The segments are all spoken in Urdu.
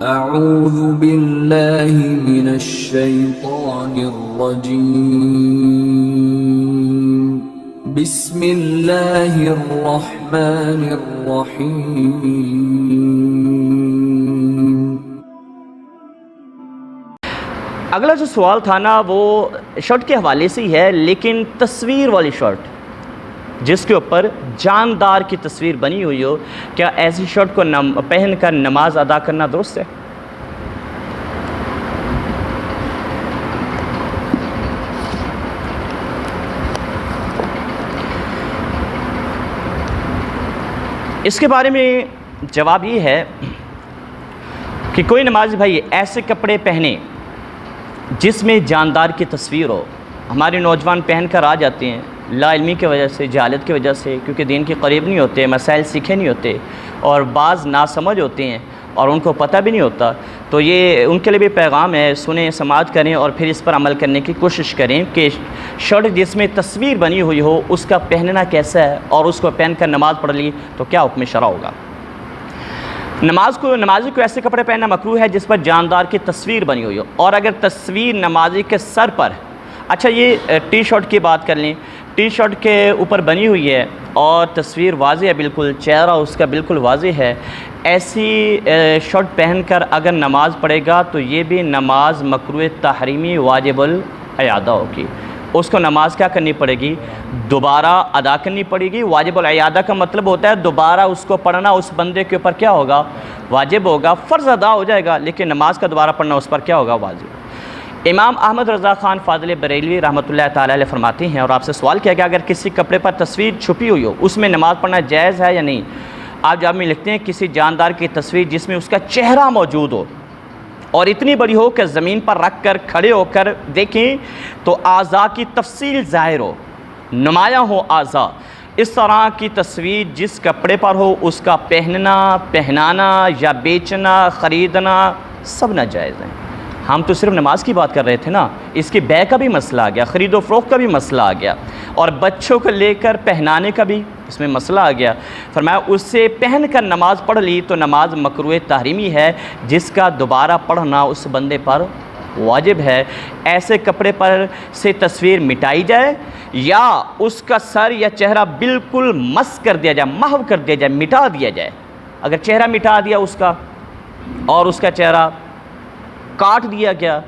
اعوذ باللہ من الشیطان الرجیم بسم اللہ الرحمن الرحیم۔ اگلا جو سوال تھا نا وہ شرٹ کے حوالے سے ہی ہے، لیکن تصویر والی شرٹ جس کے اوپر جاندار کی تصویر بنی ہوئی ہو، کیا ایسی شرٹ کو پہن کر نماز ادا کرنا درست ہے؟ اس کے بارے میں جواب یہ ہے کہ کوئی نمازی بھائی ایسے کپڑے پہنے جس میں جاندار کی تصویر ہو۔ ہمارے نوجوان پہن کر آ جاتے ہیں لا علمی کی وجہ سے، جہالت کی وجہ سے، کیونکہ دین کے قریب نہیں ہوتے، مسائل سیکھے نہیں ہوتے، اور بعض ناسمجھ ہوتے ہیں اور ان کو پتہ بھی نہیں ہوتا۔ تو یہ ان کے لیے بھی پیغام ہے، سنیں، سماعت کریں اور پھر اس پر عمل کرنے کی کوشش کریں کہ شرٹ جس میں تصویر بنی ہوئی ہو اس کا پہننا کیسا ہے، اور اس کو پہن کر نماز پڑھ لی تو کیا حکم شرع ہوگا۔ نمازی کو ایسے کپڑے پہننا مکروہ ہے جس پر جاندار کی تصویر بنی ہوئی ہو، اور اگر تصویر نمازی کے سر پر، اچھا یہ ٹی شرٹ کی بات کر لیں، ٹی شرٹ کے اوپر بنی ہوئی ہے اور تصویر واضح ہے، بالکل چہرہ اس کا بالکل واضح ہے، ایسی شرٹ پہن کر اگر نماز پڑھے گا تو یہ بھی نماز مکروہ تحریمی واجب الاعادہ ہوگی۔ اس کو نماز کیا کرنی پڑے گی؟ دوبارہ ادا کرنی پڑے گی۔ واجب الاعادہ کا مطلب ہوتا ہے دوبارہ اس کو پڑھنا اس بندے کے اوپر کیا ہوگا؟ واجب ہوگا، فرض ادا ہو جائے گا، لیکن نماز کا دوبارہ پڑھنا اس پر کیا ہوگا؟ واجب۔ امام احمد رضا خان فاضل بریلوی رحمۃ اللہ تعالی علیہ فرماتے ہیں، اور آپ سے سوال کیا کہ اگر کسی کپڑے پر تصویر چھپی ہوئی ہو اس میں نماز پڑھنا جائز ہے یا نہیں؟ آپ جواب میں لکھتے ہیں کسی جاندار کی تصویر جس میں اس کا چہرہ موجود ہو اور اتنی بڑی ہو کہ زمین پر رکھ کر کھڑے ہو کر دیکھیں تو اعضاء کی تفصیل ظاہر ہو، نمایاں ہو اعضاء، اس طرح کی تصویر جس کپڑے پر ہو اس کا پہننا، پہنانا یا بیچنا، خریدنا سب ناجائز ہیں۔ ہم تو صرف نماز کی بات کر رہے تھے نا، اس کے بیع کا بھی مسئلہ آ گیا، خرید و فروخت کا بھی مسئلہ آ گیا، اور بچوں کو لے کر پہنانے کا بھی اس میں مسئلہ آ گیا۔ فرمایا اس سے پہن کر نماز پڑھ لی تو نماز مکروہ تحریمی ہے جس کا دوبارہ پڑھنا اس بندے پر واجب ہے۔ ایسے کپڑے پر سے تصویر مٹائی جائے یا اس کا سر یا چہرہ بالکل مسح کر دیا جائے، محو کر دیا جائے، مٹا دیا جائے۔ اگر چہرہ مٹا دیا اس کا اور اس کا چہرہ کاٹ دیا گیا،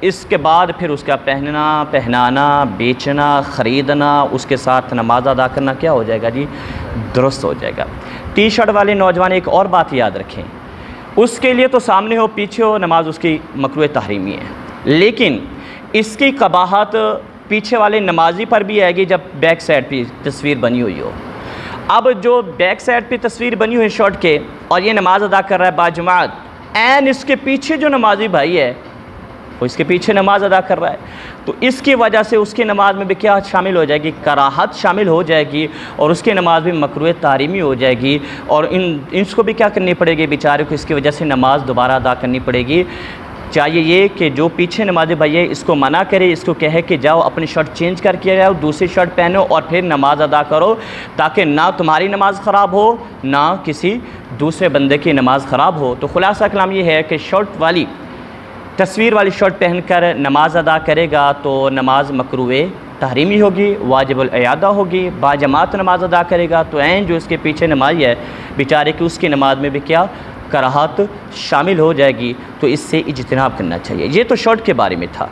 اس کے بعد پھر اس کا پہننا، پہنانا، بیچنا، خریدنا، اس کے ساتھ نماز ادا کرنا کیا ہو جائے گا جی؟ درست ہو جائے گا۔ ٹی شرٹ والے نوجوان ایک اور بات یاد رکھیں، اس کے لیے تو سامنے ہو پیچھے ہو نماز اس کی مکروہ تحریمی ہے، لیکن اس کی قباحت پیچھے والے نمازی پر بھی آئے گی جب بیک سائڈ پہ تصویر بنی ہوئی ہو۔ اب جو بیک سائڈ پہ تصویر بنی ہوئی شرٹ کے اور یہ نماز ادا کر رہا ہے باجماعت، این اس کے پیچھے جو نمازی بھائی ہے وہ اس کے پیچھے نماز ادا کر رہا ہے، تو اس کی وجہ سے اس کی نماز میں بھی کیا شامل ہو جائے گی؟ کراہت شامل ہو جائے گی، اور اس کی نماز بھی مکروہ تحریمی ہو جائے گی، اور اس کو بھی کیا کرنی پڑے گی بیچارے کو؟ اس کی وجہ سے نماز دوبارہ ادا کرنی پڑے گی۔ چاہیے یہ کہ جو پیچھے نمازی بھائی ہے اس کو منع کرے، اس کو کہے کہ جاؤ اپنی شرٹ چینج کر کے جاؤ، دوسری شرٹ پہنو اور پھر نماز ادا کرو، تاکہ نہ تمہاری نماز خراب ہو نہ کسی دوسرے بندے کی نماز خراب ہو۔ تو خلاصہ کلام یہ ہے کہ شرٹ والی، تصویر والی شرٹ پہن کر نماز ادا کرے گا تو نماز مکروہ تحریمی ہوگی، واجب الاعادہ ہوگی، باجماعت نماز ادا کرے گا تو عین جو اس کے پیچھے نمازی ہے بیچارے کی اس کی نماز میں بھی کیا کراہت شامل ہو جائے گی، تو اس سے اجتناب کرنا چاہیے۔ یہ تو شرٹ کے بارے میں تھا۔